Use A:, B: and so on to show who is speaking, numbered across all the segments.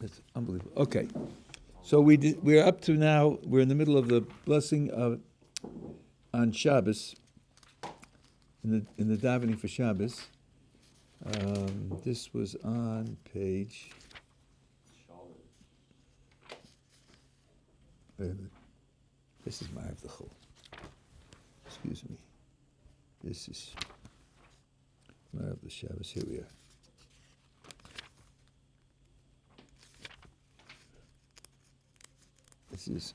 A: It's unbelievable. Okay, so we're up to now. We're in the middle of the blessing on Shabbos. In the davening for Shabbos. This was on page. Wait a minute. This is Ma'ariv the Chol. Excuse me. This is Ma'ariv the Shabbos. Here we are. This is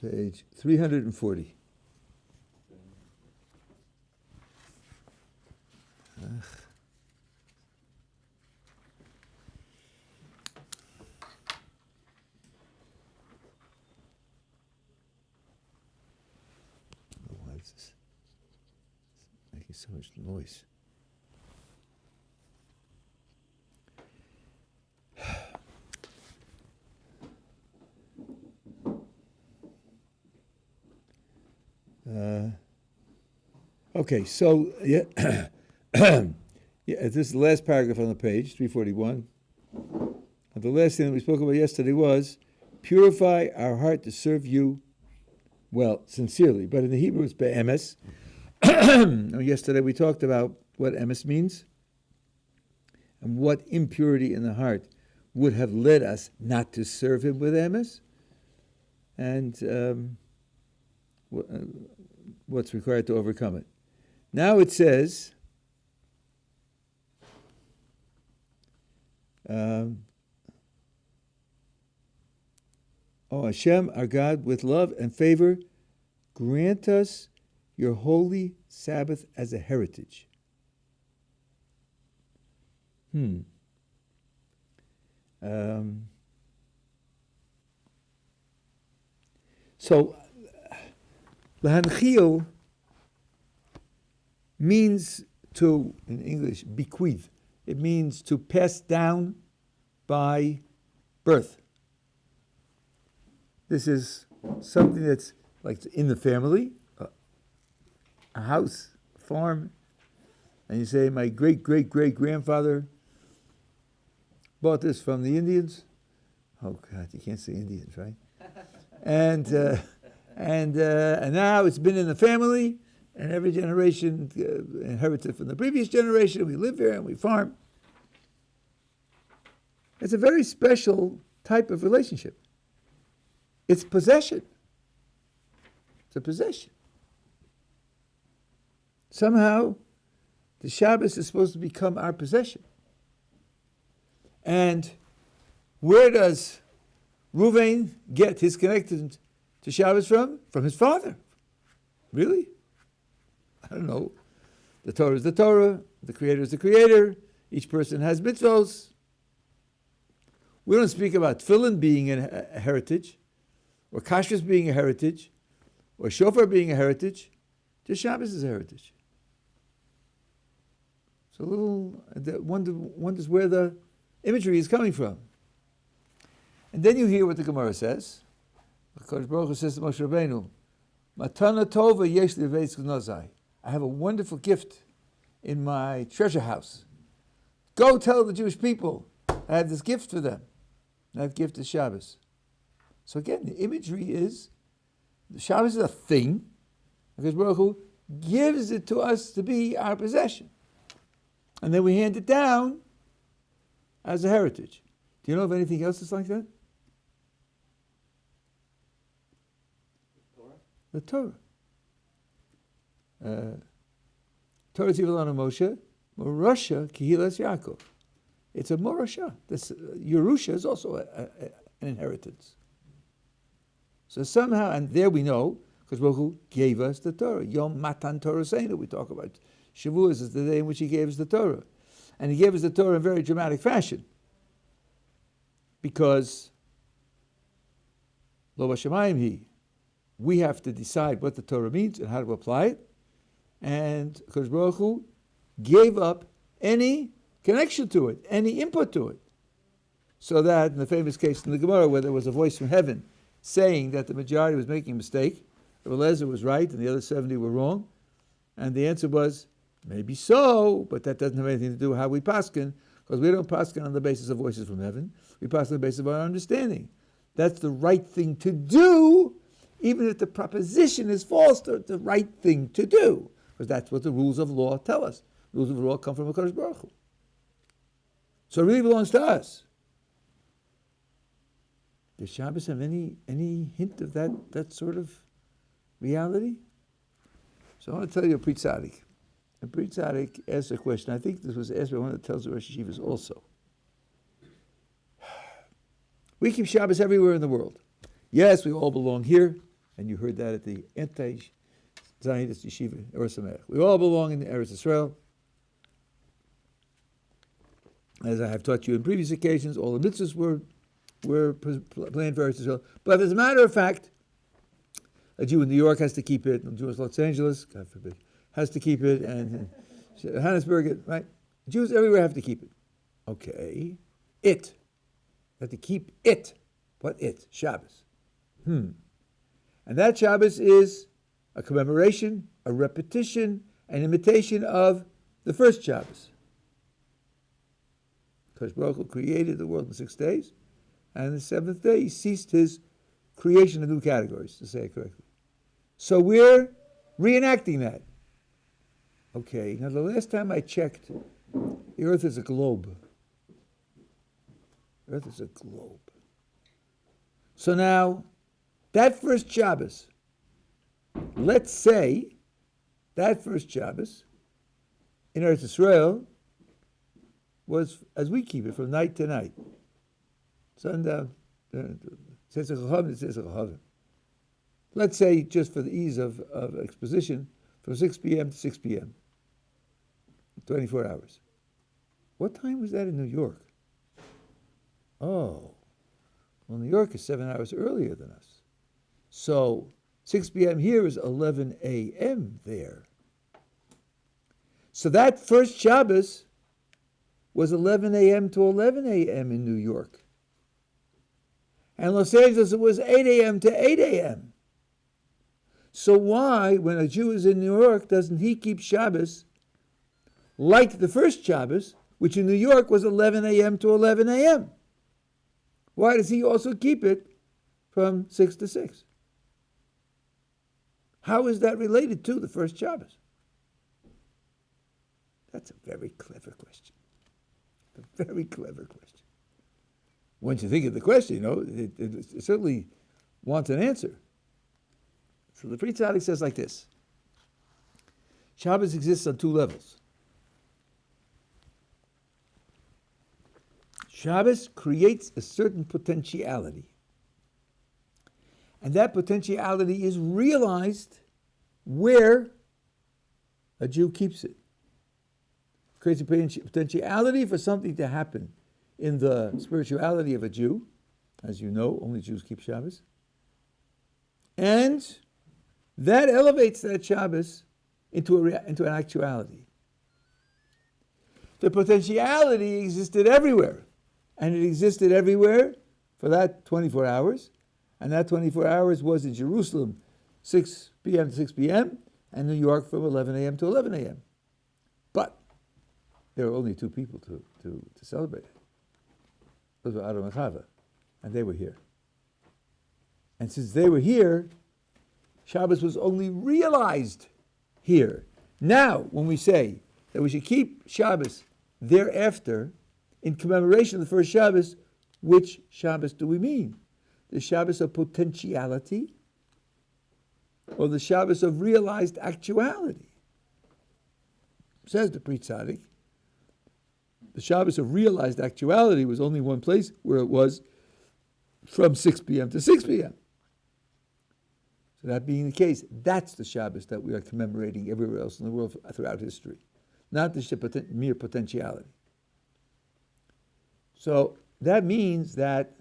A: page 340. Why is this making so much noise? Okay, so yeah, this is the last paragraph on the page, 341. And the last thing that we spoke about yesterday was purify our heart to serve you well, sincerely. But in the Hebrew, it's be'emes. Yesterday we talked about what emes means and what impurity in the heart would have led us not to serve him with emes, and what's required to overcome it. Now it says, oh Hashem, our God, with love and favor, grant us your holy Sabbath as a heritage. So, Lahanchil means to, in English, bequeath. It means to pass down by birth. This is something that's like in the family, a house, a farm, and you say, my great-great-great-grandfather bought this from the Indians. Oh God, you can't say Indians, right? And now it's been in the family, and every generation inherited from the previous generation. We live here and we farm. It's a very special type of relationship. It's possession. It's a possession. Somehow, the Shabbos is supposed to become our possession. And where does Ruvain get his connection to Shabbos from? From his father. Really? I don't know. The Torah is the Torah. The Creator is the Creator. Each person has mitzvos. We don't speak about tefillin being a heritage, or kashrus being a heritage, or shofar being a heritage. Just Shabbos is a heritage. So wonders where the imagery is coming from. And then you hear what the Gemara says. Kodesh Baruch Hu says to Moshe Rabbeinu, Matana tova yesh li beis gnozai. I have a wonderful gift in my treasure house. Go tell the Jewish people I have this gift for them. And that gift is Shabbos. So again, the imagery is, the Shabbos is a thing, because Baruch Hu gives it to us to be our possession. And then we hand it down as a heritage. Do you know of anything else that's like that? The Torah. Torah Tivulana Moshe, Morasha Kehilas Yaakov. It's a Morasha. This Yerusha is also an inheritance. So somehow, and there we know, because Baruch Hu gave us the Torah. Yom Matan Torah Seinu, we talk about. Shavuos is the day in which he gave us the Torah. And he gave us the Torah in very dramatic fashion. Because Lo Bashamayim Hi, we have to decide what the Torah means and how to apply it. And because Baruch Hu gave up any connection to it, any input to it. So that in the famous case in the Gemara where there was a voice from heaven saying that the majority was making a mistake, Eliezer was right and the other 70 were wrong, and the answer was, maybe so, but that doesn't have anything to do with how we paskin, Because we don't paskin on the basis of voices from heaven. We paskin on the basis of our understanding. That's the right thing to do, even if the proposition is false. The right thing to do, because that's what the rules of law tell us. Rules of law come from HaKadosh Baruch Hu. So it really belongs to us. Does Shabbos have any hint of that sort of reality? So I want to tell you a Pri Tzadik. A Pri Tzadik asked a question. I think this was asked by one that tells the Rosh Yeshivas also. We keep Shabbos everywhere in the world. Yes, we all belong here, and you heard that at the anti-Zionist Yeshivat Ohr Somayach. We all belong in Eretz Israel. As I have taught you in previous occasions, all the mitzvahs were planned for Eretz Israel. But as a matter of fact, a Jew in New York has to keep it, a Jew in Los Angeles, God forbid, has to keep it, and Johannesburg, right? Jews everywhere have to keep it. Okay. It. Have to keep it. What it? Shabbos. And that Shabbos is a commemoration, a repetition, an imitation of the first Shabbos. Kadosh Baruch Hu created the world in 6 days, and on the seventh day he ceased his creation of new categories, to say it correctly. So we're reenacting that. Okay, now the last time I checked, the earth is a globe. The earth is a globe. So now, that first Shabbos, let's say that first Shabbos in Eretz Israel was as we keep it, from night to night. Sundown, let's say, just for the ease of exposition, from 6 p.m. to 6 p.m., 24 hours. What time was that in New York? Oh, well, New York is 7 hours earlier than us. So 6 p.m. here is 11 a.m. there. So that first Shabbos was 11 a.m. to 11 a.m. in New York. And Los Angeles, it was 8 a.m. to 8 a.m. So why, when a Jew is in New York, doesn't he keep Shabbos like the first Shabbos, which in New York was 11 a.m. to 11 a.m.? Why does he also keep it from 6 to 6? How is that related to the first Shabbos? That's a very clever question. A very clever question. Once you think of the question, it certainly wants an answer. So the Pri Tzadik says like this. Shabbos exists on 2 levels. Shabbos creates a certain potentiality. And that potentiality is realized where a Jew keeps it. Creates a potentiality for something to happen in the spirituality of a Jew. As you know, only Jews keep Shabbos. And that elevates that Shabbos into an actuality. The potentiality existed everywhere. And it existed everywhere for that 24 hours. And that 24 hours was in Jerusalem, 6 p.m. to 6 p.m., and New York from 11 a.m. to 11 a.m. But there were only 2 people to celebrate it. Those were Adam and Chava, and they were here. And since they were here, Shabbos was only realized here. Now, when we say that we should keep Shabbos thereafter, in commemoration of the first Shabbos, which Shabbos do we mean? The Shabbos of potentiality or the Shabbos of realized actuality? Says the Pri Tzadik, the Shabbos of realized actuality was only one place, where it was from 6 p.m. to 6 p.m. So that being the case, that's the Shabbos that we are commemorating everywhere else in the world throughout history, not the mere potentiality. So that means that,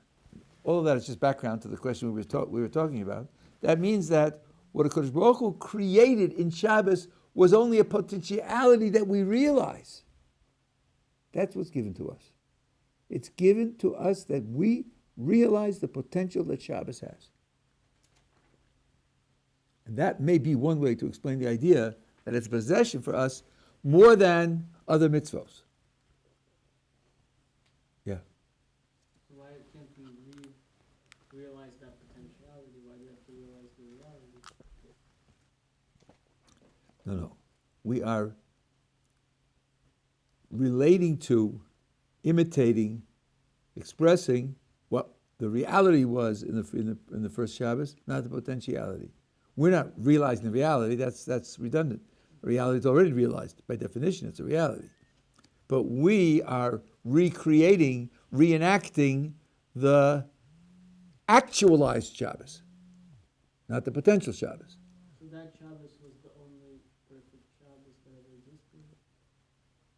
A: all of that is just background to the question we were talking about. That means that what HaKadosh Baruch Hu created in Shabbos was only a potentiality that we realize. That's what's given to us. It's given to us that we realize the potential that Shabbos has. And that may be one way to explain the idea that it's a possession for us more than other mitzvos.
B: can't we realize that potentiality? Why do you have to realize the reality?
A: No. We are relating to, imitating, expressing what the reality was in the first Shabbos, not the potentiality. We're not realizing the reality. That's redundant. Reality is already realized. By definition, it's a reality. But we are recreating, reenacting the actualized Shabbos, not the potential Shabbos.
B: So that Shabbos was the only perfect Shabbos that ever existed?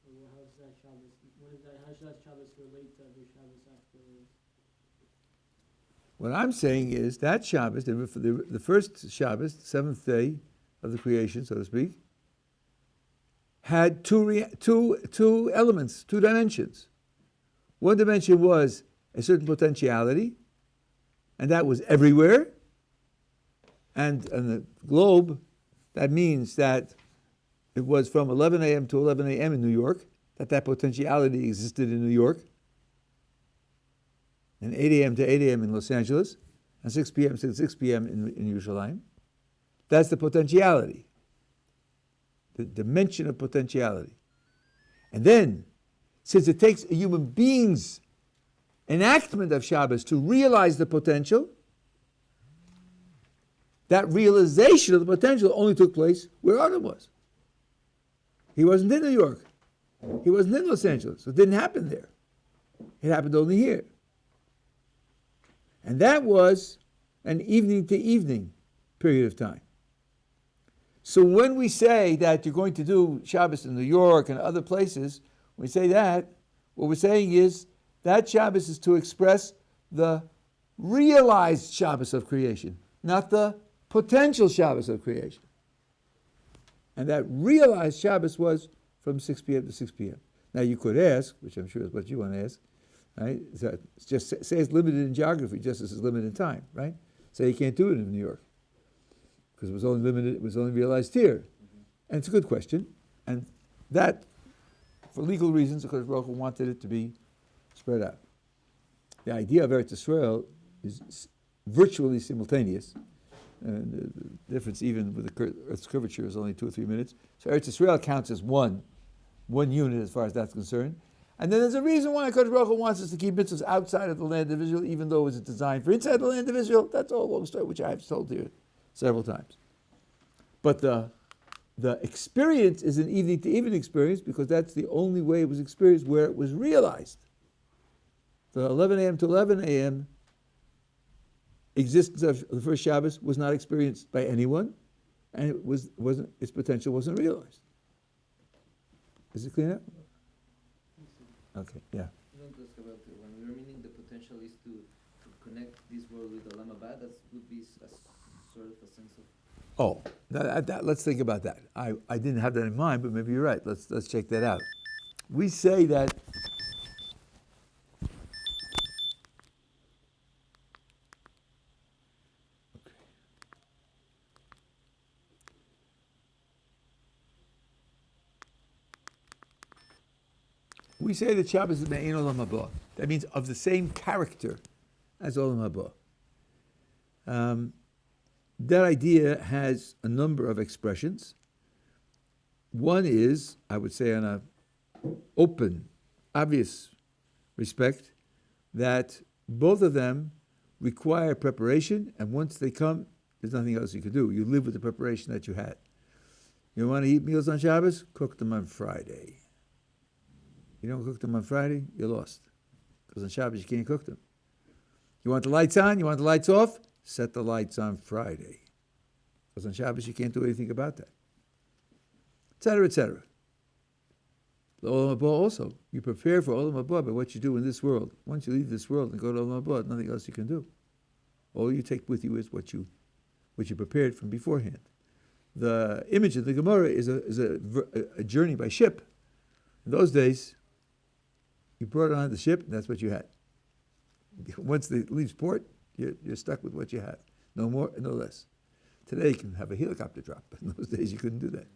B: Or how does that Shabbos, how does that Shabbos relate to every Shabbos afterwards?
A: What I'm saying is that Shabbos, the first Shabbos, the seventh day of the creation, so to speak, had two elements, two dimensions. One dimension was a certain potentiality, and that was everywhere. And on the globe, that means that it was from 11 a.m. to 11 a.m. in New York, that potentiality existed in New York, and 8 a.m. to 8 a.m. in Los Angeles, and 6 p.m. to 6 p.m. in Yerushalayim. That's the potentiality, the dimension of potentiality. And then, since it takes a human being's enactment of Shabbos to realize the potential, that realization of the potential only took place where Adam was. He wasn't in New York. He wasn't in Los Angeles. So it didn't happen there. It happened only here. And that was an evening to evening period of time. So when we say that you're going to do Shabbos in New York and other places, when we say that, what we're saying is that Shabbos is to express the realized Shabbos of creation, not the potential Shabbos of creation. And that realized Shabbos was from 6 p.m. to 6 p.m. Now you could ask, which I'm sure is what you want to ask, right? So just say it's limited in geography, just as it's limited in time, right? Say you can't do it in New York because it was only limited, it was only realized here. Mm-hmm. And it's a good question. And that, for legal reasons, because Baruch Hu wanted it to be spread out. The idea of Eretz Yisrael is virtually simultaneous. And the difference, even with the Earth's curvature, is only 2 or 3 minutes. So Eretz Yisrael counts as one unit as far as that's concerned. And then there's a reason why Kodesh Baruch Hu wants us to keep mitzvahs outside of the land of Israel, even though it was designed for inside the land of Israel. That's all a long story, which I have told here several times. But the experience is an evening to evening experience because that's the only way it was experienced where it was realized. The 11 a.m. to 11 a.m. existence of the first Shabbos was not experienced by anyone, and its potential wasn't realized. Is it clear now? Okay, yeah.
C: I want to ask about when we're meaning the potential is to connect this world with Olam Haba. That would be a sort of a sense of.
A: Oh, let's think about that. I didn't have that in mind, but maybe you're right. Let's check that out. We say that. We say that Shabbos is Me'ein Olam Haba. That means of the same character as Olam Haba. That idea has a number of expressions. One is, I would say on an open, obvious respect, that both of them require preparation, and once they come, there's nothing else you can do. You live with the preparation that you had. You want to eat meals on Shabbos? Cook them on Friday. You don't cook them on Friday, you're lost. Because on Shabbos you can't cook them. You want the lights on, you want the lights off? Set the lights on Friday. Because on Shabbos you can't do anything about that. Etc., etc. The Olam Haba also. You prepare for Olam Haba by what you do in this world. Once you leave this world and go to Olam Haba, nothing else you can do. All you take with you is what you prepared from beforehand. The image of the Gemara is a journey by ship. In those days, you brought it on the ship, and that's what you had. Once it leaves port, you're stuck with what you have. No more, no less. Today you can have a helicopter drop, but in those days you couldn't do that.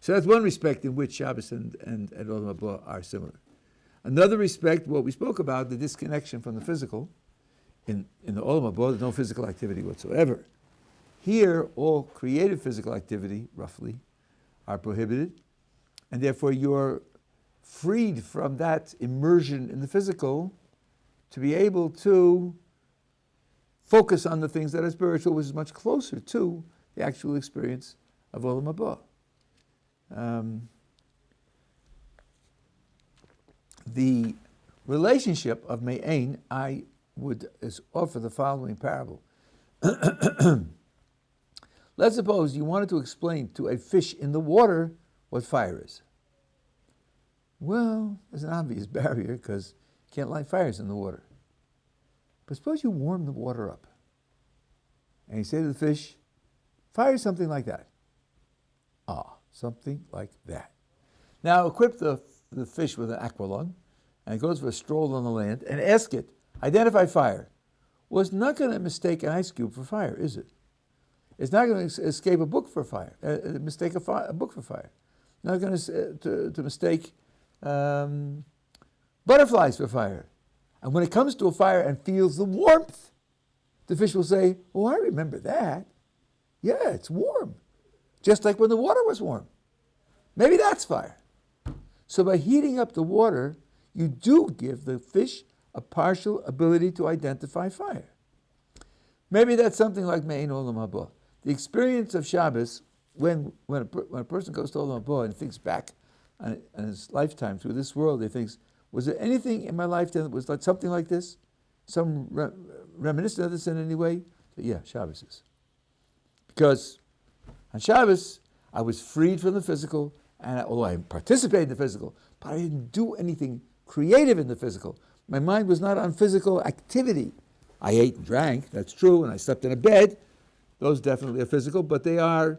A: So that's one respect in which Shabbos and Olam Haba are similar. Another respect, what we spoke about, the disconnection from the physical. In the Olam Haba, there's no physical activity whatsoever. Here, all creative physical activity, roughly, are prohibited, and therefore you're freed from that immersion in the physical to be able to focus on the things that are spiritual, which is much closer to the actual experience of Olam Haba. The relationship of Me'ain, I would offer the following parable. Let's suppose you wanted to explain to a fish in the water what fire is. Well, there's an obvious barrier because you can't light fires in the water. But suppose you warm the water up and you say to the fish, fire is something like that. Ah, something like that. Now equip the fish with an aqualung and it goes for a stroll on the land and ask it, identify fire. Well, it's not going to mistake an ice cube for fire, is it? It's not going to escape a book for fire, mistake a book for fire. Not going to mistake butterflies for fire. And when it comes to a fire and feels the warmth, the fish will say, oh, I remember that. Yeah, it's warm. Just like when the water was warm. Maybe that's fire. So by heating up the water, you do give the fish a partial ability to identify fire. Maybe that's something like Me'ein Olam Haba. The experience of Shabbos, when a person goes to Olam Haba and thinks back on his lifetime through this world, he thinks, was there anything in my lifetime that was like something like this? Some reminiscent of this in any way? So yeah, Shabbos is. Because on Shabbos, I was freed from the physical, and although I participated in the physical, but I didn't do anything creative in the physical. My mind was not on physical activity. I ate and drank, that's true, and I slept in a bed. Those definitely are physical, but they are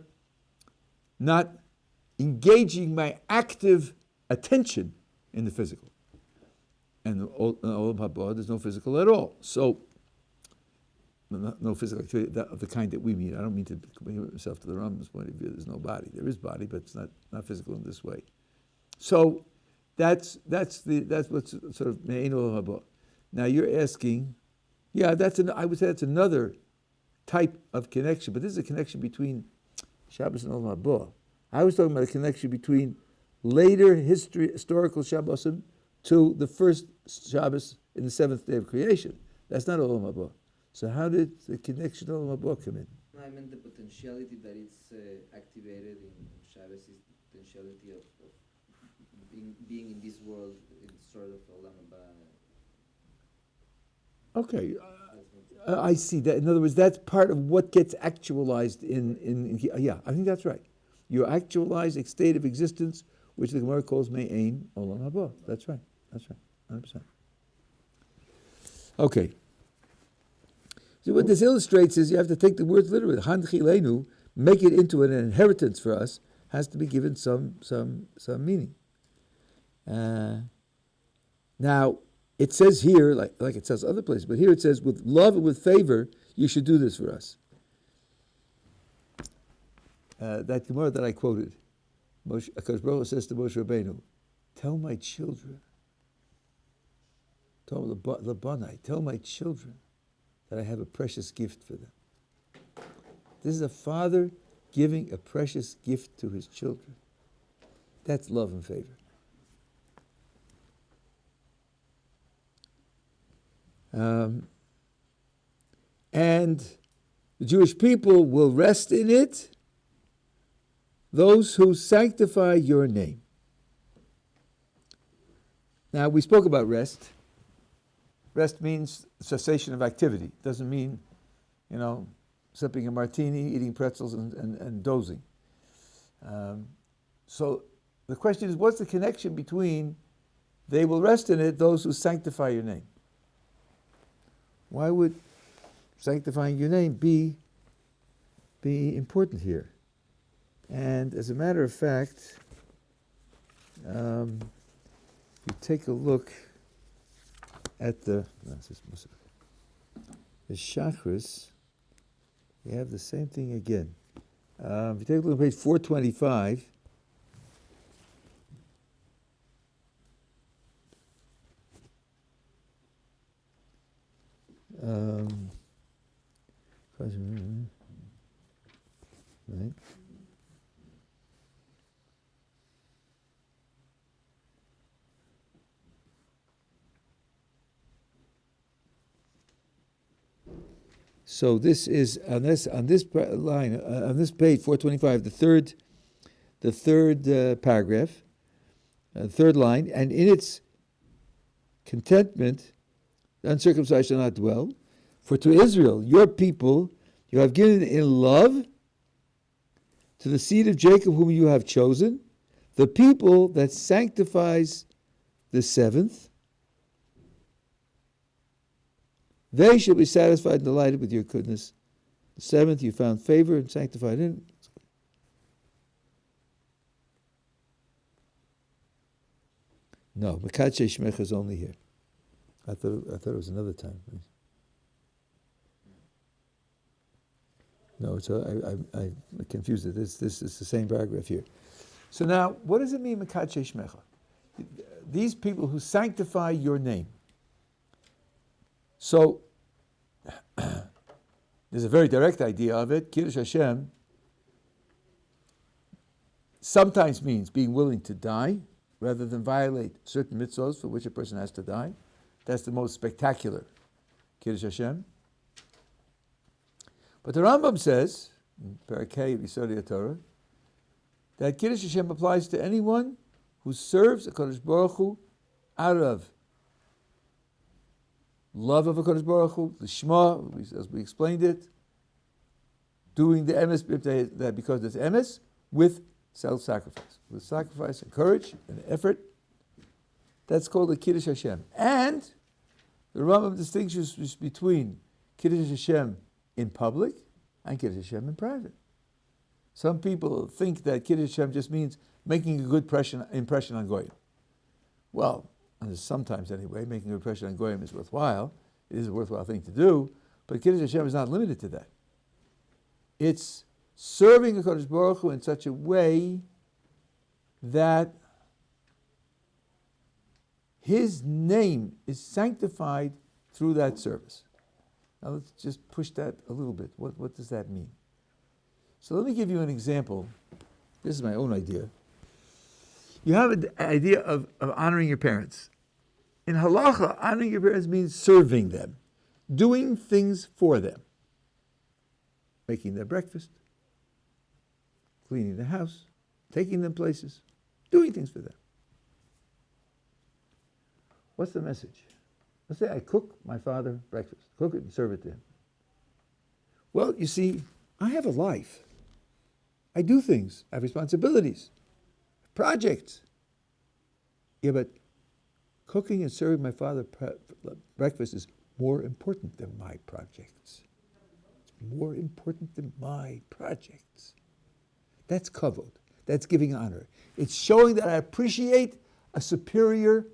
A: not engaging my active attention in the physical. And in Olam Haba, there's no physical at all. So, no physical activity of the kind that we mean. I don't mean to compare myself to the Rambam's point of view. There's no body. There is body, but it's not physical in this way. So, that's what's sort of Me'ein Olam Haba. Now you're asking, yeah, I would say that's another type of connection, but this is a connection between Shabbos and Olam Haba. I was talking about a connection between later historical Shabbosim to the first Shabbos in the seventh day of creation. That's not Olam Haba. So how did the connection to Olam Haba come in?
C: No, I meant the potentiality that it's activated in Shabbos is the potentiality of being in this world in sort of Olam Haba.
A: Okay. I see that. In other words, that's part of what gets actualized in yeah, I think that's right. You actualize a state of existence, which the Gemara calls Me'ein Olam Haba. That's right. 100%. Okay. So what this illustrates is you have to take the words literally. Han chilenu, make it into an inheritance for us, has to be given some meaning. Now, it says here, like it says other places, but here it says, with love and with favor, you should do this for us. That Gemara that I quoted, HaKadosh Baruch Hu says to Moshe Rabbeinu, tell my children, tell my children that I have a precious gift for them. This is a father giving a precious gift to his children. That's love and favor. And the Jewish people will rest in it, those who sanctify your name. Now, we spoke about rest. Rest means cessation of activity. It doesn't mean, sipping a martini, eating pretzels, and dozing. So the question is, what's the connection between they will rest in it, those who sanctify your name? Why would sanctifying your name be important here? And as a matter of fact, you take a look at the Shachris, you have the same thing again. If you take a look at page 425, Right. So this is on this line on this page 425, the third paragraph, third line, and in its contentment, the uncircumcised shall not dwell. For to Israel, your people, you have given in love to the seed of Jacob, whom you have chosen, the people that sanctifies the seventh. They shall be satisfied and delighted with your goodness. The seventh you found favor and sanctified in. No, Mekadshe Shmecha is only here. I thought it was another time. No, I confused it. This is the same paragraph here. So now, what does it mean, Mekadshe Shmecha? These people who sanctify your name. So, there's a very direct idea of it. Kiddush Hashem sometimes means being willing to die rather than violate certain mitzvahs for which a person has to die. That's the most spectacular Kiddush Hashem. But the Rambam says, in Parakeh Yisodei Torah, that Kiddush Hashem applies to anyone who serves HaKadosh Baruch Hu out of love of HaKadosh Baruch Hu, the Shema, as we explained it, doing the emes, that because it's emes, with self-sacrifice, with sacrifice and courage and effort. That's called the Kiddush Hashem. And the Rambam distinguishes between Kiddush Hashem in public and Kiddush Hashem in private. Some people think that Kiddush Hashem just means making a good impression on Goyim. Well, sometimes anyway, making a good impression on Goyim is worthwhile. It is a worthwhile thing to do, but Kiddush Hashem is not limited to that. It's serving HaKadosh Baruch Hu in such a way that His name is sanctified through that service. Now let's just push that a little bit. What does that mean? So let me give you an example. This is my own idea. You have an idea of honoring your parents. In halacha, honoring your parents means serving them, doing things for them, making their breakfast, cleaning the house, taking them places, doing things for them. What's the message? Let's say I cook my father breakfast, cook it and serve it to him. Well, you see, I have a life. I do things. I have responsibilities, projects. Yeah, but cooking and serving my father breakfast is more important than my projects. It's more important than my projects. That's kavod. That's giving honor. It's showing that I appreciate a superior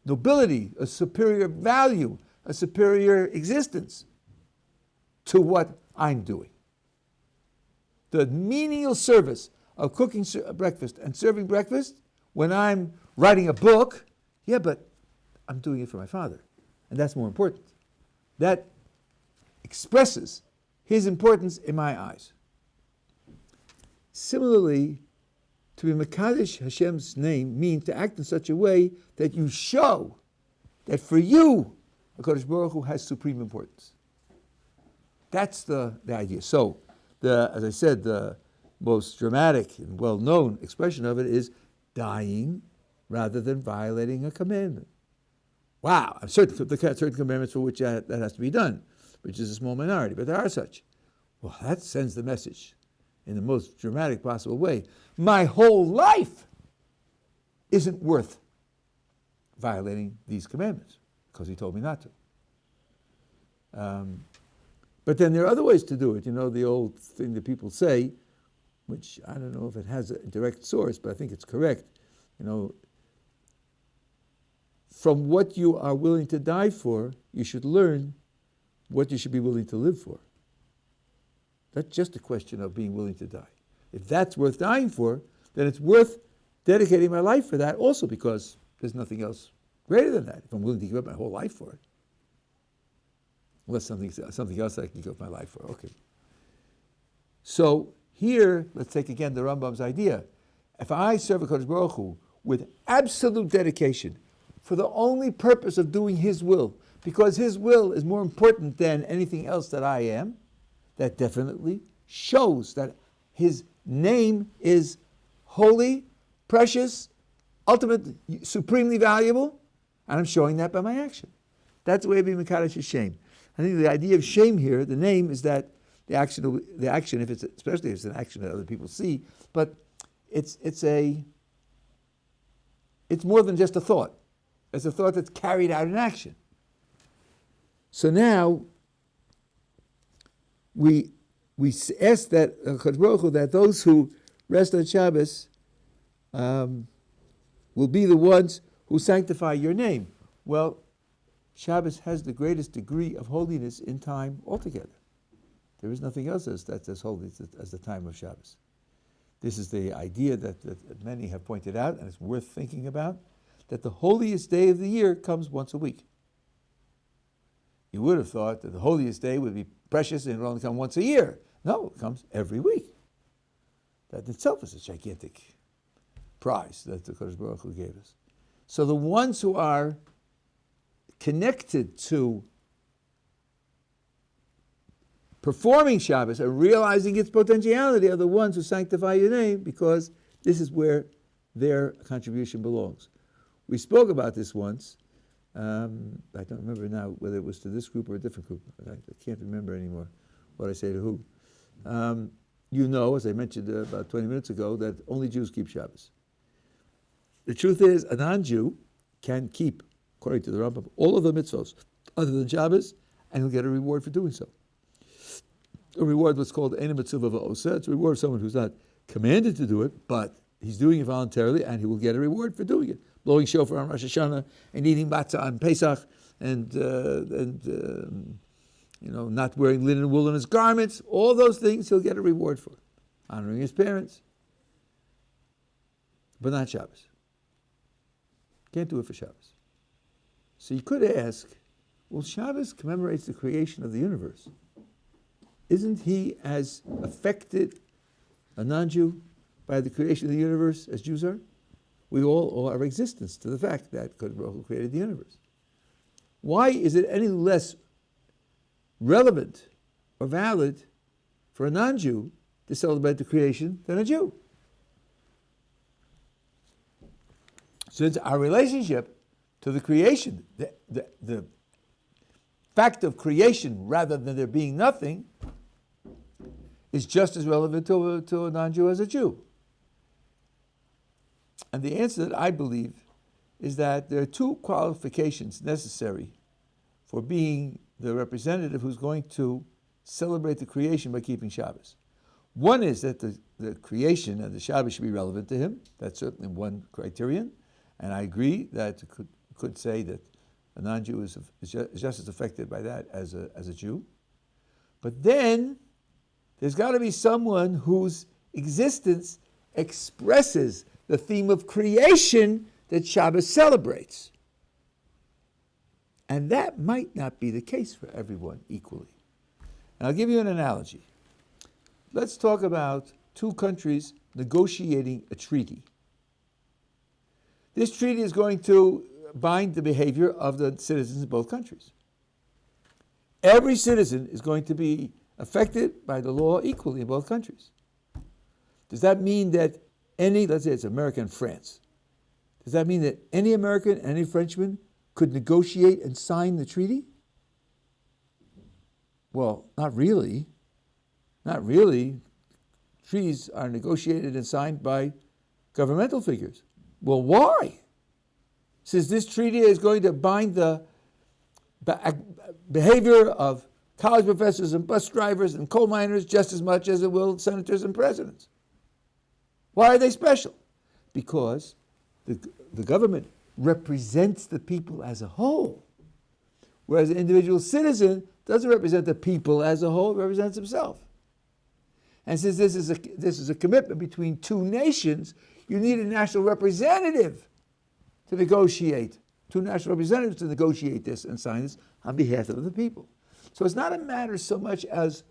A: nobility, a superior value, a superior existence to what I'm doing. The menial service of cooking breakfast and serving breakfast when I'm writing a book, yeah, but I'm doing it for my father. And that's more important. That expresses his importance in my eyes. Similarly, to be Mekadesh Hashem's name means to act in such a way that you show that for you, HaKadosh Baruch Hu has supreme importance. That's the idea. So, as I said, the most dramatic and well-known expression of it is dying rather than violating a commandment. Wow, I'm certain there are certain commandments for which that has to be done, which is a small minority, but there are such. Well, that sends the message in the most dramatic possible way. My whole life isn't worth violating these commandments because he told me not to. But then there are other ways to do it. You know, the old thing that people say, which I don't know if it has a direct source, but I think it's correct. You know, from what you are willing to die for, you should learn what you should be willing to live for. That's just a question of being willing to die. If that's worth dying for, then it's worth dedicating my life for that also because there's nothing else Greater than that, if I'm willing to give up my whole life for it. Unless something else I can give up my life for. Okay. So here, let's take again the Rambam's idea. If I serve a Kodesh Baruch Hu with absolute dedication for the only purpose of doing His will, because His will is more important than anything else that I am, that definitely shows that His name is holy, precious, ultimate, supremely valuable, and I'm showing that by my action. That's the way of being Mekadosh shame. I think the idea of shame here, the name, is that the action, if it's, especially if it's an action that other people see, but it's more than just a thought. It's a thought that's carried out in action. So now we ask that Kadosh Baruch Hu, that those who rest on Shabbos will be the ones who sanctify your name. Well, Shabbos has the greatest degree of holiness in time altogether. There is nothing else that's as holy as the time of Shabbos. This is the idea that many have pointed out, and it's worth thinking about, that the holiest day of the year comes once a week. You would have thought that the holiest day would be precious and it would only come once a year. No, it comes every week. That itself is a gigantic prize that the Kodesh Baruch Hu gave us. So the ones who are connected to performing Shabbos and realizing its potentiality are the ones who sanctify your name, because this is where their contribution belongs. We spoke about this once. I don't remember now whether it was to this group or a different group. I can't remember anymore what I say to who. You know, as I mentioned about 20 minutes ago, that only Jews keep Shabbos. The truth is, a non-Jew can keep, according to the Rambam, all of the mitzvos other than Shabbos, and he'll get a reward for doing so. A reward what's called Eina Mitzvah V'Oseh. It's a reward of someone who's not commanded to do it, but he's doing it voluntarily, and he will get a reward for doing it. Blowing shofar on Rosh Hashanah, and eating matzah on Pesach, and not wearing linen and wool in his garments. All those things he'll get a reward for. Honoring his parents, but not Shabbos. Can't do it for Shabbos. So you could ask, well, Shabbos commemorates the creation of the universe. Isn't he as affected, a non-Jew, by the creation of the universe as Jews are? We all owe our existence to the fact that Kodesh Baruch Hu created the universe. Why is it any less relevant or valid for a non-Jew to celebrate the creation than a Jew? Since our relationship to the creation, the fact of creation rather than there being nothing, is just as relevant to a non-Jew as a Jew. And the answer that I believe is that there are two qualifications necessary for being the representative who's going to celebrate the creation by keeping Shabbos. One is that the creation and the Shabbos should be relevant to him. That's certainly one criterion. And I agree that could say that a non-Jew is just as affected by that as a Jew. But then there's got to be someone whose existence expresses the theme of creation that Shabbos celebrates. And that might not be the case for everyone equally. And I'll give you an analogy. Let's talk about two countries negotiating a treaty. This treaty is going to bind the behavior of the citizens of both countries. Every citizen is going to be affected by the law equally in both countries. Does that mean that let's say it's America and France, does that mean that any American and any Frenchman could negotiate and sign the treaty? Well, not really. Not really. Treaties are negotiated and signed by governmental figures. Well, why? Since this treaty is going to bind the behavior of college professors and bus drivers and coal miners just as much as it will senators and presidents. Why are they special? Because the government represents the people as a whole, whereas an individual citizen doesn't represent the people as a whole, it represents himself. And since this is a commitment between two nations, you need a national representative to negotiate two national representatives to negotiate this and sign this on behalf of the people. So it's not a matter so much as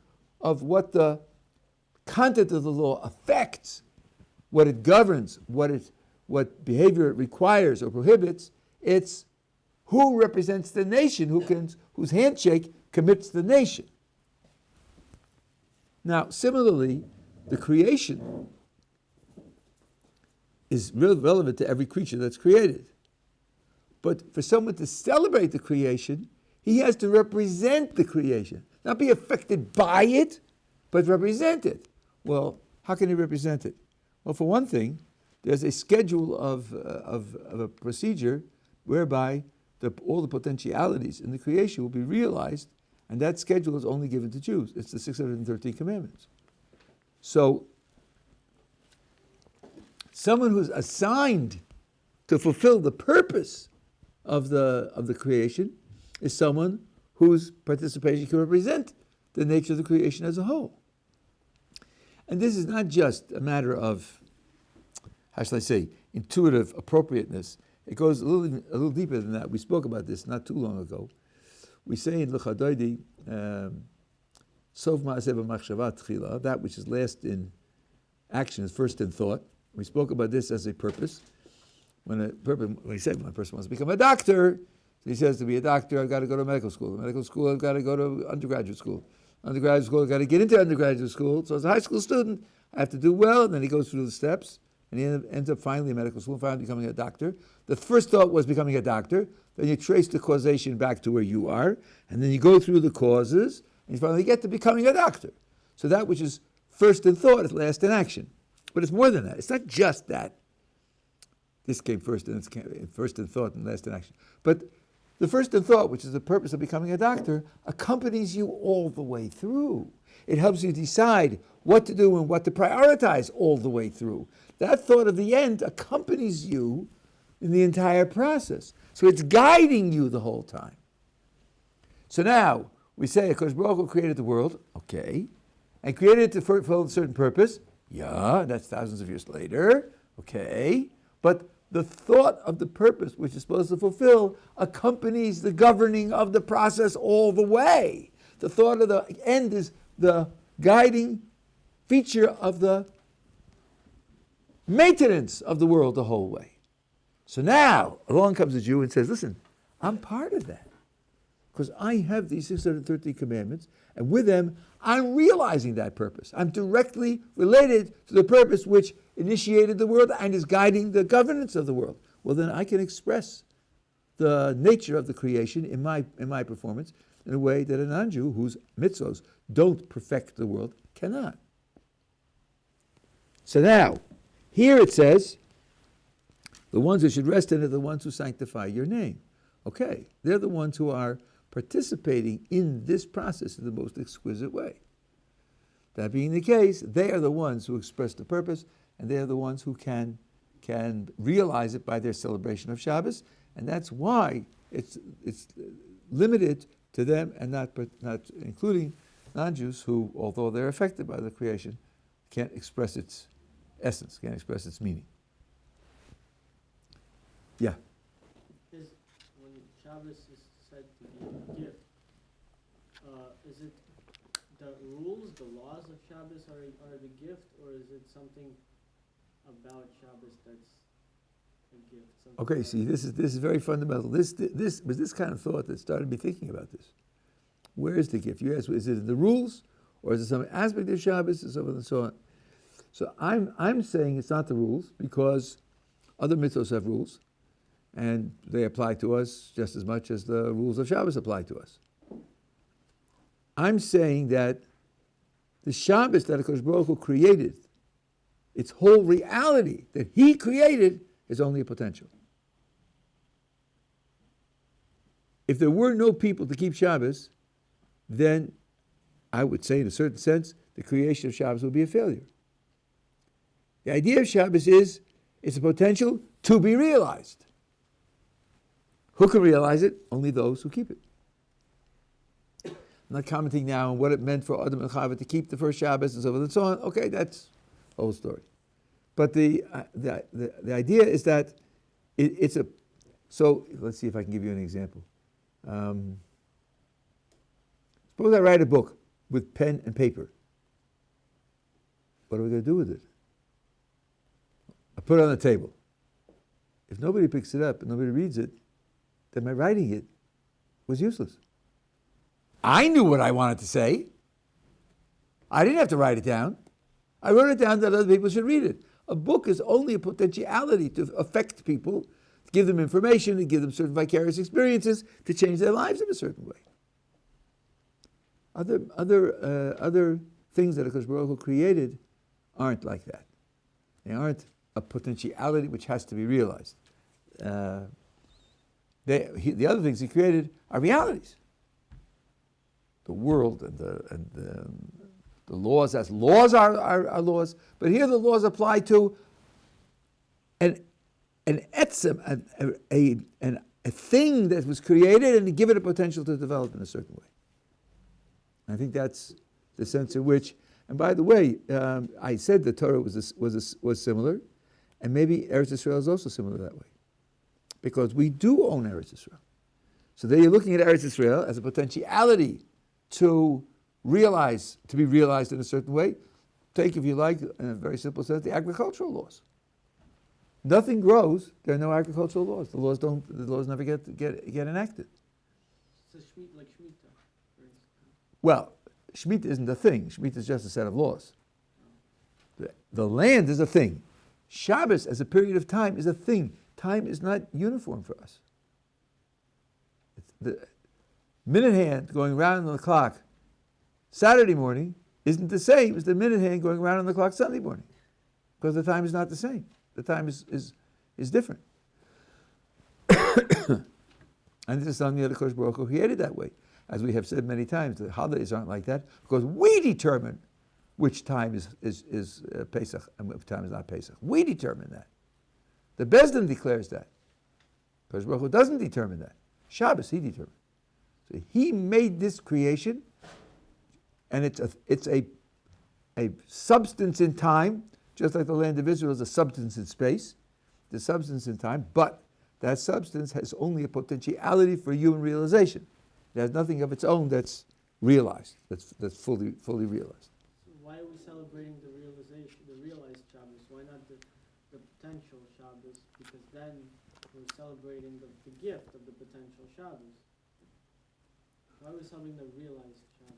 A: of what the content of the law affects, what it governs, what behavior it requires or prohibits. It's who represents the nation, whose handshake commits the nation. Now, similarly, the creation is relevant to every creature that's created. But for someone to celebrate the creation, he has to represent the creation, not be affected by it, but represent it. Well, how can he represent it? Well, for one thing, there's a schedule of a procedure whereby all the potentialities in the creation will be realized, and that schedule is only given to Jews. It's the 613 commandments. So, someone who's assigned to fulfill the purpose of the creation is someone whose participation can represent the nature of the creation as a whole. And this is not just a matter of, how shall I say, intuitive appropriateness. It goes a little deeper than that. We spoke about this not too long ago. We say in L'chadoidi, Sov ma'aseh b'machshava teffilah, that which is last in action is first in thought. We spoke about this as a purpose. When he said when a person wants to become a doctor, he says to be a doctor, I've got to go to medical school. Medical school, I've got to go to undergraduate school. Undergraduate school, I've got to get into undergraduate school. So as a high school student, I have to do well, and then he goes through the steps, and he ends up finally in medical school, finally becoming a doctor. The first thought was becoming a doctor. Then you trace the causation back to where you are, and then you go through the causes, and you finally get to becoming a doctor. So that which is first in thought is last in action. But it's more than that. It's not just that. This came first, and this came first in thought and last in action. But the first in thought, which is the purpose of becoming a doctor, accompanies you all the way through. It helps you decide what to do and what to prioritize all the way through. That thought of the end accompanies you in the entire process. So it's guiding you the whole time. So now, we say, HaKadosh Baruch Hu created the world, okay, and created it to fulfill a certain purpose. Yeah, that's thousands of years later, okay. But the thought of the purpose which is supposed to fulfill accompanies the governing of the process all the way. The thought of the end is the guiding feature of the maintenance of the world the whole way. So now, along comes a Jew and says, listen, I'm part of that. Because I have these 613 commandments, and with them, I'm realizing that purpose. I'm directly related to the purpose which initiated the world and is guiding the governance of the world. Well, then I can express the nature of the creation in my performance in a way that a non-Jew whose mitzvos don't perfect the world cannot. So now, here it says, the ones who should rest in it are the ones who sanctify your name. Okay, they're the ones who are participating in this process in the most exquisite way. That being the case, they are the ones who express the purpose, and they are the ones who can realize it by their celebration of Shabbos, and that's why it's limited to them and not including non-Jews who, although they're affected by the creation, can't express its essence, can't express its meaning. Yeah.
B: Is when Shabbos is said to be a gift, is it the rules, the laws of Shabbos are the gift, or is it something about Shabbos that's a gift?
A: Okay, see, this is very fundamental. This was this kind of thought that started me thinking about this. Where is the gift? You ask, is it in the rules, or is it some aspect of Shabbos, and so on and so on? So I'm saying it's not the rules, because other mitzvos have rules, and they apply to us just as much as the rules of Shabbos apply to us. I'm saying that the Shabbos that HaKadosh Baruch Hu created, its whole reality that He created, is only a potential. If there were no people to keep Shabbos, then I would say, in a certain sense, the creation of Shabbos would be a failure. The idea of Shabbos is it's a potential to be realized. Who can realize it? Only those who keep it. I'm not commenting now on what it meant for Adam and Chava to keep the first Shabbos and so on and so on. Okay, that's the whole story. But the idea is that it's So let's see if I can give you an example. Suppose I write a book with pen and paper. What are we going to do with it? I put it on the table. If nobody picks it up and nobody reads it, then my writing it was useless. I knew what I wanted to say. I didn't have to write it down. I wrote it down that other people should read it. A book is only a potentiality to affect people, to give them information, to give them certain vicarious experiences, to change their lives in a certain way. Other things that HaKadosh Baruch Hu created aren't like that. They aren't a potentiality which has to be realized. The other things he created are realities. The world and the laws, as laws are laws, but here the laws apply to an etzem, a thing that was created and give it a potential to develop in a certain way. I think that's the sense in which, and by the way, I said the Torah was similar, and maybe Eretz Yisrael is also similar that way, because we do own Eretz Yisrael. So there you're looking at Eretz Yisrael as a potentiality to be realized in a certain way. Take, if you like, in a very simple sense, the agricultural laws. Nothing grows. There are no agricultural laws. The laws never get enacted.
B: So like Shemitah, for instance.
A: Well, Shemitah isn't a thing. Shemitah is just a set of laws. The land is a thing. Shabbos, as a period of time, is a thing. Time is not uniform for us. The minute hand going round on the clock Saturday morning isn't the same as the minute hand going round on the clock Sunday morning, because the time is not the same. The time is different. And this is something that HaKadosh Baruch Hu created that way. As we have said many times, the holidays aren't like that, because we determine which time is Pesach and which time is not Pesach. We determine that. The Bezdin declares that. HaKadosh Baruch Hu doesn't determine that. Shabbos, he determined. So he made this creation, and it's a substance in time, just like the land of Israel is a substance in space, the substance in time, but that substance has only a potentiality for human realization. It has nothing of its own that's realized, that's fully realized.
B: So why are we celebrating the realized Shabbos? Why not the potential Shabbos? Because then we're celebrating the gift of the potential Shabbos. Why are we celebrating the realized Shabbos?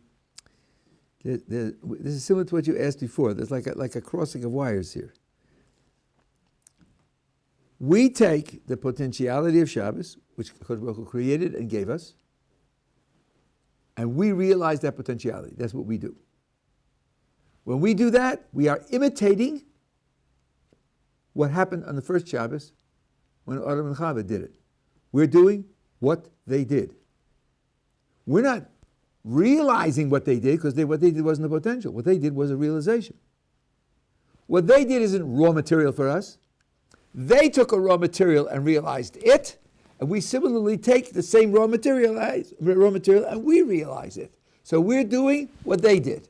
A: This is similar to what you asked before. There's like a crossing of wires here. We take the potentiality of Shabbos, which HaKadosh Baruch Hu created and gave us, and we realize that potentiality. That's what we do. When we do that, we are imitating what happened on the first Shabbos when Adam and Chava did it. We're doing what they did. We're not realizing what they did, because what they did wasn't the potential. What they did was a realization. What they did isn't raw material for us. They took a raw material and realized it, and we similarly take the same raw material and we realize it. So we're doing what they did.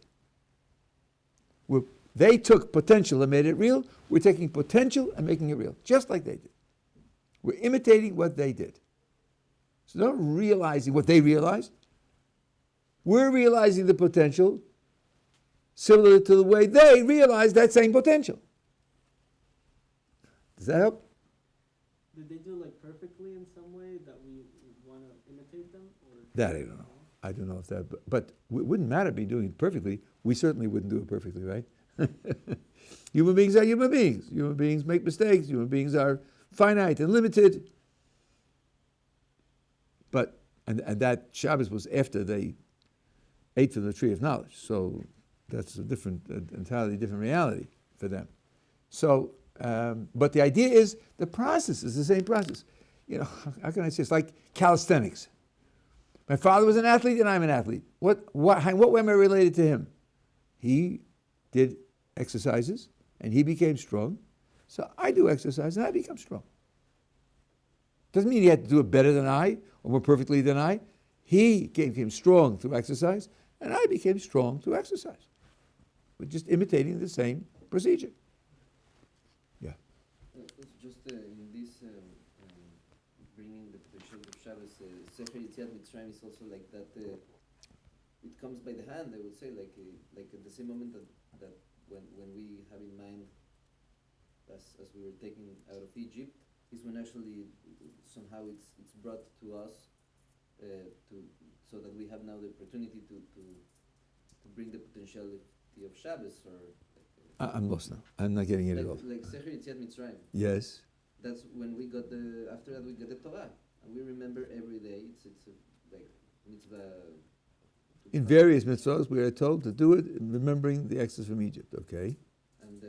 A: They took potential and made it real. We're taking potential and making it real, just like they did. We're imitating what they did. So not realizing what they realized. We're realizing the potential similar to the way they realized that same potential. Does that help?
B: Did they do it like perfectly in some way that we want to imitate them? Or
A: That I don't know. I don't know if that, but it wouldn't matter me doing it perfectly. We certainly wouldn't do it perfectly, right? Human beings are human beings. Human beings make mistakes. Human beings are finite and limited. But, and that Shabbos was after they ate from the tree of knowledge. So that's a entirely different reality for them. So, but the idea is the process is the same process. You know, how can I say? It's like calisthenics. My father was an athlete and I'm an athlete. What way am I related to him? He did exercises and he became strong. So I do exercise and I become strong. Doesn't mean he had to do it better than I or more perfectly than I. He became strong through exercise and I became strong through exercise. We're just imitating the same procedure. Yeah.
C: Just in this, bringing Sefer Yetziat Mitzrayim is also like that. It comes by the hand, I would say, like at the same moment that when we have in mind, as we were taken out of Egypt, is when actually somehow it's brought to us, so that we have now the opportunity to bring the potentiality of Shabbos, or
A: I'm lost now. I'm not getting it at all.
C: like Sefer Yetziat Mitzrayim.
A: Yes.
C: That's when we got after that we got the Torah, and we remember every day. It's a, like mitzvah.
A: In various mitzvahs, we are told to do it, remembering the exodus from Egypt. Okay.
C: And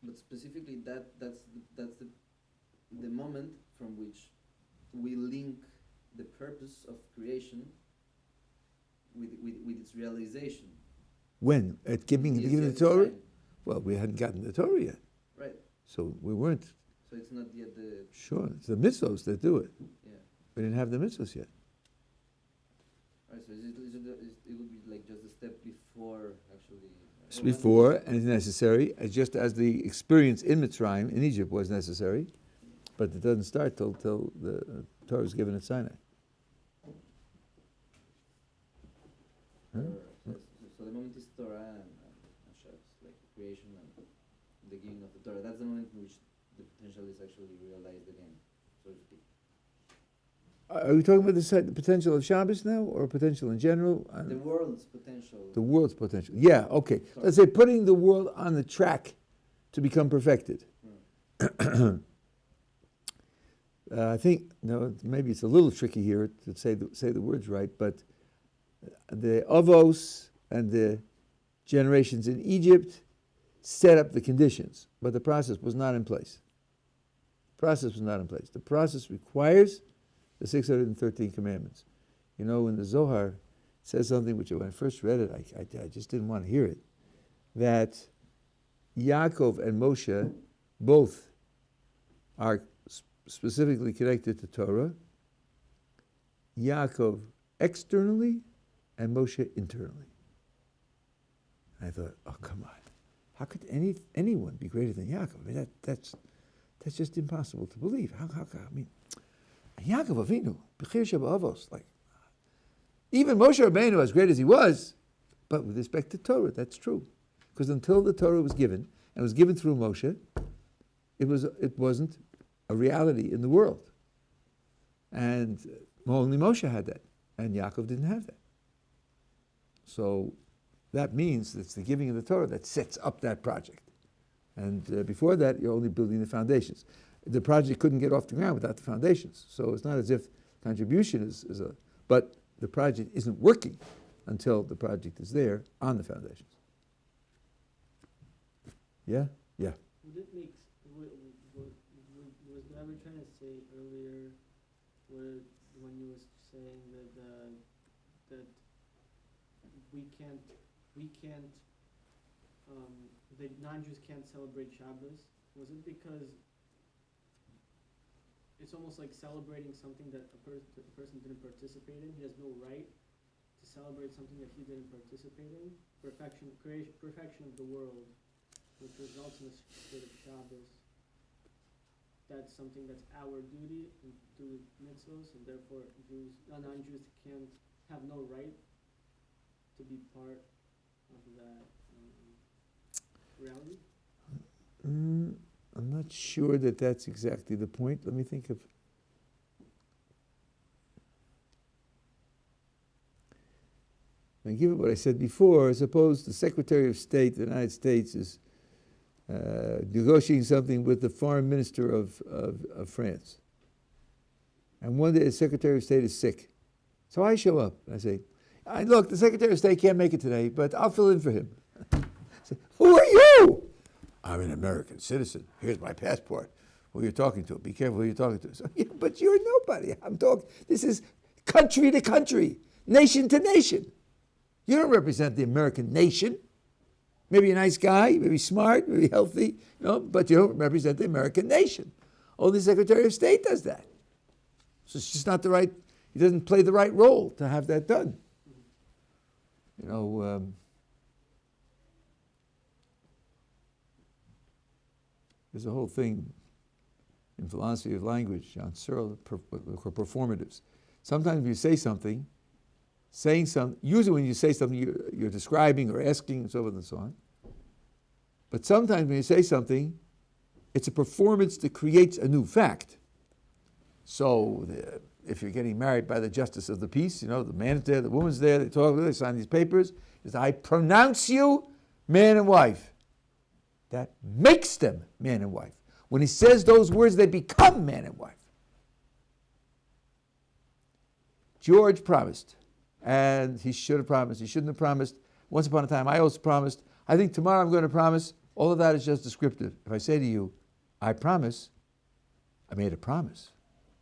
C: but specifically that's the moment from which we link the purpose of creation with its realization.
A: When? At giving the Torah? Well, we hadn't gotten the Torah yet.
C: Right.
A: So we weren't.
C: So it's not yet the.
A: Sure, it's the mitzvahs that do it.
C: Yeah.
A: We didn't have the mitzvahs yet.
C: Alright, so it would be like just a step before actually.
A: It's before, and it's necessary, just as the experience in Mitzrayim, in Egypt, was necessary, but it doesn't start till the Torah is given at Sinai. Huh?
C: So the moment is Torah and Shabbos, like creation and the giving of the Torah. That's the moment in which the potential is actually realized again, so to speak.
A: Are we talking about the potential of Shabbos now, or potential in general?
C: The world's potential.
A: The world's potential. Yeah, okay.
C: Sorry.
A: Let's say putting the world on the track to become perfected. I think, no, maybe it's a little tricky here to say the words right, but the Avos and the generations in Egypt set up the conditions, but the process was not in place. The process requires the 613 commandments. You know, in the Zohar, it says something which when I first read it, I just didn't want to hear it, that Yaakov and Moshe both are specifically connected to Torah, Yaakov externally and Moshe internally. And I thought, oh, come on. How could anyone be greater than Yaakov? I mean, that's just impossible to believe. How I mean, Yaakov Avinu, Bechir Shabbat, like, even Moshe Rabbeinu, as great as he was, but with respect to Torah, that's true. Because until the Torah was given, and was given through Moshe, it wasn't a reality in the world. And only Moshe had that, and Yaakov didn't have that. So that means it's the giving of the Torah that sets up that project. And before that, you're only building the foundations. The project couldn't get off the ground without the foundations. So it's not as if contribution but the project isn't working until the project is there on the foundations. Yeah? Yeah.
B: Would it make was Rabbi trying to say earlier, when you were saying that we can't the non-Jews can't celebrate Shabbos? Was it because it's almost like celebrating something that a person didn't participate in? He has no right to celebrate something that he didn't participate in. Perfection of the world, which results in a state of Shabbos. That's something that's our duty and do mitzvahs, and therefore non-Jews can't have no right to be part of that reality.
A: I'm not sure that that's exactly the point. Let me think of. And given what I said before, suppose the Secretary of State of the United States is negotiating something with the Foreign Minister of France. And one day the Secretary of State is sick. So I show up. I say, look, the Secretary of State can't make it today, but I'll fill in for him. I say, who are you? I'm an American citizen. Here's my passport. Who you're talking to. Be careful who you're talking to. So, yeah, but you're nobody. This is country to country, nation to nation. You don't represent the American nation. Maybe a nice guy, maybe smart, maybe healthy, but you don't represent the American nation. Only the Secretary of State does that. So it's just not the right, he doesn't play the right role to have that done. There's a whole thing. in philosophy of language, John Searle, what we call performatives. Sometimes when you say something, usually when you say something, you're describing or asking and so forth and so on. But sometimes when you say something, it's a performance that creates a new fact. So if you're getting married by the justice of the peace, the man's there, the woman's there, they talk, they sign these papers, it's I pronounce you man and wife. That makes them man and wife. When he says those words, they become man and wife. George promised, and he should have promised, he shouldn't have promised. Once upon a time, I also promised. I think tomorrow I'm going to promise. All of that is just descriptive. If I say to you, I promise, I made a promise.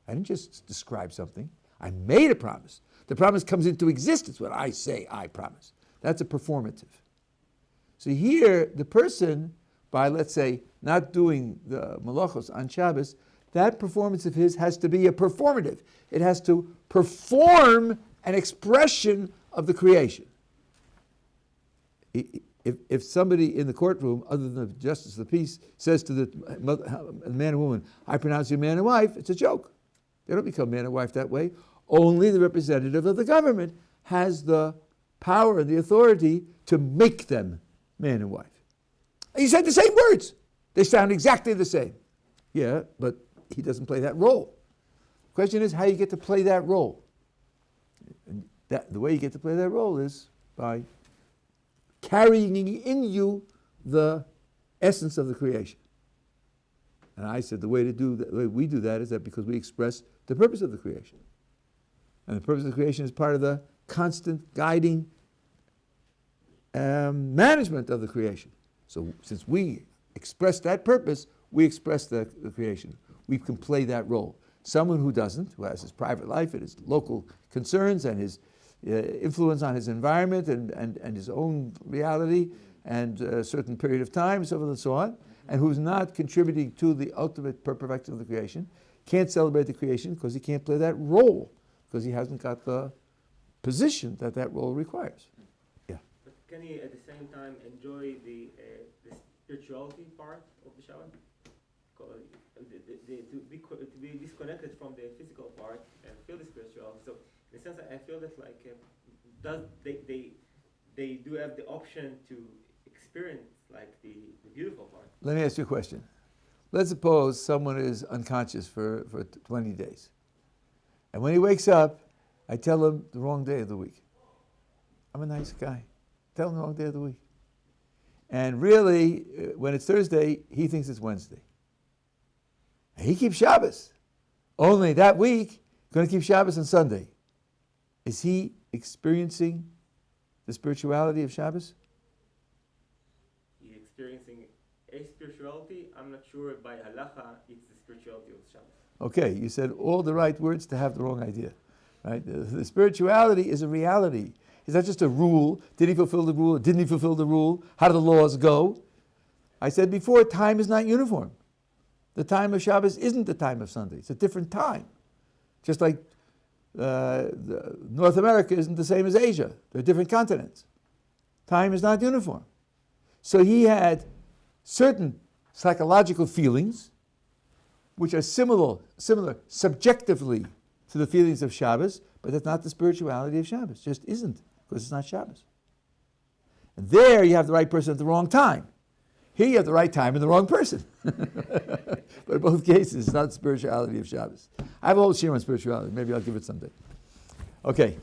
A: I didn't just describe something. I made a promise. The promise comes into existence when I say I promise. That's a performative. So here, the person, by, let's say, not doing the malachos on Shabbos, that performance of his has to be a performative. It has to perform an expression of the creation. If somebody in the courtroom, other than the justice of the peace, says to the man and woman, I pronounce you man and wife, it's a joke. They don't become man and wife that way. Only the representative of the government has the power and the authority to make them man and wife. And you said the same words. They sound exactly the same. Yeah, but he doesn't play that role. The question is how you get to play that role. And the way you get to play that role is by carrying in you the essence of the creation. And I said the way we do that is that because we express the purpose of the creation. And the purpose of the creation is part of the constant guiding management of the creation. So since we express that purpose, we express the creation. We can play that role. Someone who doesn't, who has his private life and his local concerns and his influence on his environment and his own reality and a certain period of time, so forth and so on, and who's not contributing to the ultimate perfection of the creation, can't celebrate the creation because he can't play that role, because he hasn't got the position that role requires. Yeah.
D: But can he at the same time enjoy the spirituality part of the Shabbat? To be disconnected from the physical part and feel the spirituality. So in a sense, I feel that they do have the option to experience the beautiful part.
A: Let me ask you a question. Let's suppose someone is unconscious for 20 days. And when he wakes up, I tell him the wrong day of the week. I'm a nice guy. Tell him the wrong day of the week. And really, when it's Thursday, he thinks it's Wednesday. And he keeps Shabbos. Only that week, going to keep Shabbos on Sunday. Is he experiencing the spirituality of Shabbos?
D: He's experiencing a spirituality. I'm not sure by halacha it's the spirituality of Shabbos. Okay,
A: you said all the right words to have the wrong idea. Right? The spirituality is a reality. It's not just a rule. Did he fulfill the rule? Didn't he fulfill the rule? How do the laws go? I said before, time is not uniform. The time of Shabbos isn't the time of Sunday. It's a different time. Just like North America isn't the same as Asia. They're different continents. Time is not uniform. So he had certain psychological feelings which are similar subjectively to the feelings of Shabbos, but that's not the spirituality of Shabbos. It just isn't, because it's not Shabbos. And there you have the right person at the wrong time. Here you have the right time and the wrong person. But in both cases, it's not the spirituality of Shabbos. I have a whole shir on spirituality. Maybe I'll give it someday. Okay.